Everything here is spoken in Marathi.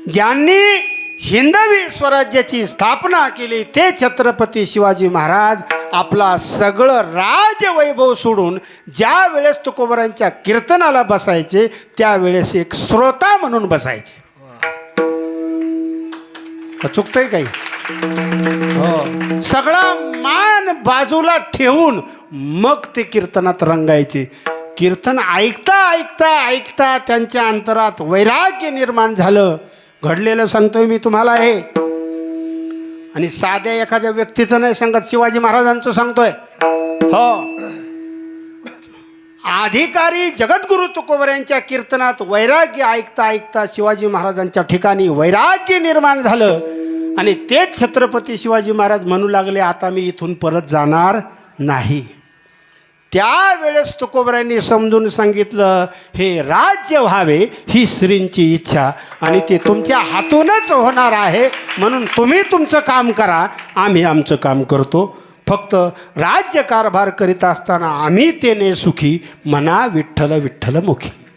ज्यांनी हिंदवी स्वराज्याची स्थापना केली ते छत्रपती शिवाजी महाराज आपला सगळं राजवैभव सोडून ज्या वेळेस तुकोबरांच्या कीर्तनाला बसायचे त्यावेळेस एक श्रोता म्हणून बसायचे. चुकतंय काही? हो, सगळा मान बाजूला ठेवून मग ते कीर्तनात रंगायचे. कीर्तन ऐकता ऐकता ऐकता त्यांच्या अंतरात वैराग्य निर्माण झालं. घडलेलं सांगतोय मी तुम्हाला हे, आणि साध्या एखाद्या व्यक्तीचं नाही सांगत, शिवाजी महाराजांचं सांगतोय. हो, अधिकारी जगद्गुरु तुकोबऱ्यांच्या कीर्तनात वैराग्य ऐकता ऐकता शिवाजी महाराजांच्या ठिकाणी वैराग्य निर्माण झालं आणि तेच छत्रपती शिवाजी महाराज म्हणू लागले, आता मी इथून परत जाणार नाही. त्यावेळेस तुकोबऱ्यांनी समजून सांगितलं, हे राज्य व्हावे ही श्रींची इच्छा आणि ते तुमच्या हातूनच होणार आहे, म्हणून तुम्ही तुमचं काम करा, आम्ही आमचं काम करतो. फक्त राज्यकारभार करीत असताना आम्ही तेने सुखी, म्हणा विठ्ठल विठ्ठल मुखी.